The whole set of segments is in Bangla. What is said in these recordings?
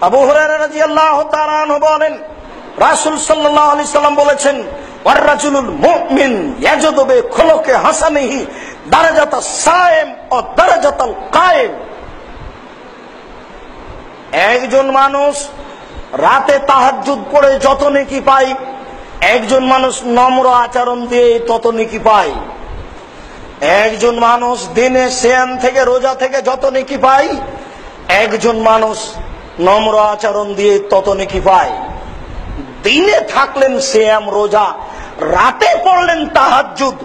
আবু হুরায়রা রাদিয়াল্লাহু তাআলা আনহু বলেন, রাসূল সাল্লাল্লাহু আলাইহি সাল্লাম বলেছেন, ওয়ার রাজুলুল মুমিন ইয়াজুদু বিখুলুকি হাসানিহি দারাজাতাস সায়েম ও দারাজাতাল কায়েম। একজন মানুষ রাতে তাহাজ্জুদ পড়ে যত নেকি পায়, একজন মানুষ নম্র আচরণ দিয়ে তত নেকি পায়। একজন মানুষ দিনে সিয়াম থেকে রোজা থেকে যত নেকি পায়, একজন মানুষ নম্র আচরণ দিয়ে তত নেকি পায়। দিনে থাকলেন সিয়াম রোজা, রাতে পড়লেন তাহাজ্জুদ,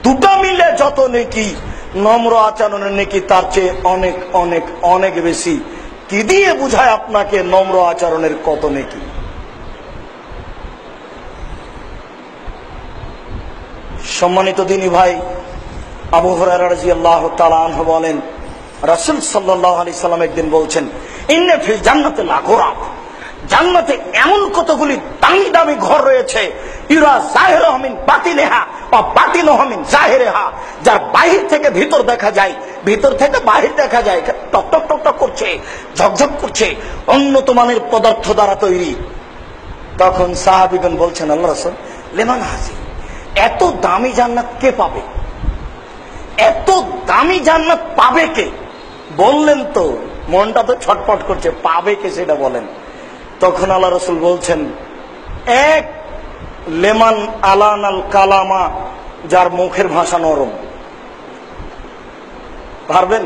দুটো মিলে যত নেকি, নম্র আচরণের নেকি তার চেয়ে অনেক অনেক অনেক বেশি। কি দিয়ে বুঝায় আপনাকে নম্র আচরণের কত নেকি? সম্মানিত দিনী ভাই, আবু হুরায়রা রাদিয়াল্লাহু তাআলা আনহু বলেন, রাসূল সাল্লাল্লাহু আলাইহি সাল্লাম একদিন বলছেন, ইন্না ফিল জান্নাতি লাগুরাব, জান্নাতে এমন কতগুলি দামি দামি ঘর রয়েছে, ইরা জাহিরুহা মিন বাতিনিহা ওয়া বাতিনুহা মিন জাহিরিহা, যার বাহির থেকে ভিতর দেখা যায়, ভিতর থেকে বাহির দেখা যায়, টক টক টক টক করছে, ঝকঝক করছে, উন্নত মানের পদার্থ দ্বারা তৈরি। তখন সাহাবীগণ বলছেন, আল্লাহ রাসূল, লিমান হাসি, এত দামি জান্নাত কে পাবে? এত দামি জান্নাত পাবে কে? বললেন তো, মনটা তো ছটফট করছে, পাবে কে সেটা বলেন। তখন আল্লাহ রাসূল বলছেন, এক লেমান আলানাল কালামা, যার মুখের ভাষা নরম। পারবেন?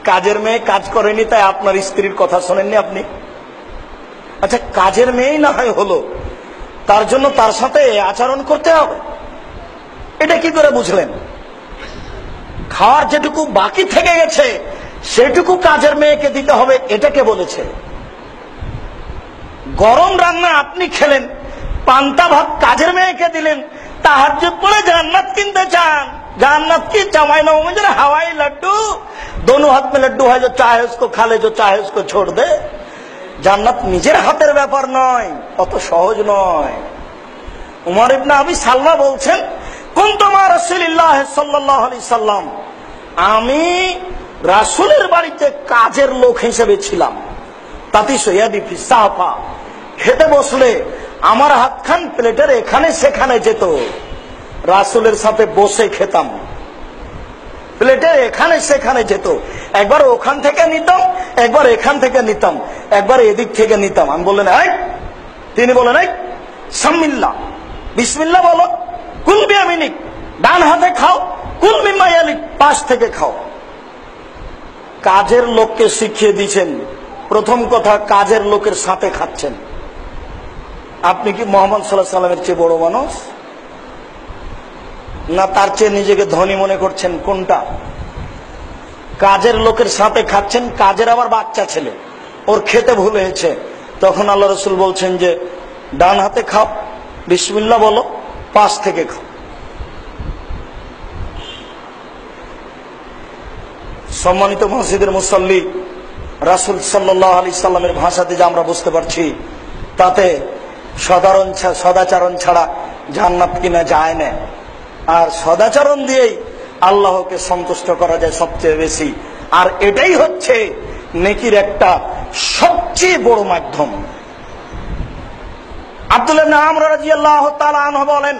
কাজের মেয়ে কাজ করেনি তাই আপনার স্ত্রীর কথা শোনেননি আপনি? আচ্ছা, কাজের মেয়েই না হয় হলো, তার জন্য তার সাথে আচরণ করতে হবে, এটা কি করে বুঝলেন? খাওয়ার যেটুকু বাকি থেকে গেছে সেটুকু কাজের মেয়েকে দিতে হবে, এটাকে বলেছে। গরম রান্না আপনি খেলেন, পান্তা ভাত কাজের মেয়েকে দিলেন। তাহাজ্জুদ পড়ে জান্নাত কিনতে চান, জান্নাত की जमाई ना हो जरा हवाई लड्डू, दोनों हाथ में लड्डू है, जो चाहे उसको खा ले, जो चाहे उसको छोड़ दे। জান্নাত নিজের হাতের ব্যাপার নয়, অত সহজ নয়। উমর ইবনে আবি সালমা বলছেন, কুনতু মা রাসূলিল্লাহ সাল্লাল্লাহু আলাইহি সাল্লাম, আমি রাসূলের বাড়িতে কাজের লোক হিসেবে ছিলাম। তাতি সৈয়াদি ফি সাফা, খেতে বসলে আমার হাতখান প্লেটের এখানে সেখানে যেত, রাসূলের সাথে বসে খেতাম, প্লেটের এখানে সেখানে যেত। একবার ওখান থেকে নিতাম, একবার এখান থেকে নিতাম, একবার এদিক থেকে নিতাম। আমি বললেন, তিনি বলেন, সামিল্লাহ, বিসমিল্লাহ বলো, কুল বিয়ামিনিক, ডান হাতে খাও, কুল মিম্মা ইয়ালিক, পাশ থেকে খাও। কাজের লোককে শিখিয়ে দিয়েছেন। প্রথম কথা, কাজের লোকের সাথে খাচ্ছেন। আপনি কি মুহাম্মদ সাল্লাল্লাহু আলাইহি সাল্লামের চেয়ে বড় মানুষ, না তার চেয়ে নিজেকে ধনী মনে করছেন? কোনটা? কাজের লোকের সাথে খাচ্ছেন, কাজের আবার বাচ্চা ছেলে, ওর খেতে ভুল হয়েছে। তখন আল্লাহ রাসূল বলছেন যে ডান হাতে খাও, বিসমিল্লাহ বলো, পাশ থেকে খাও। সম্মানিত মসজিদের মুসল্লি, রাসূল সাল্লাল্লাহু আলাইহি সাল্লামের ভাষাতে যা আমরা বুঝতে পারছি, তাতে সদাচরণ ছাড়া জান্নাত কিনা যায় না। আর সদাচরণ দিয়েই আল্লাহকে সন্তুষ্ট করা যায় সবচেয়ে বেশি। আর এটাই হচ্ছে নেকির একটা সবচেয়ে বড় মাধ্যম। আব্দুল্লাহ ইবনে আমর রাদিয়াল্লাহু তাআলা আনহু বলেন,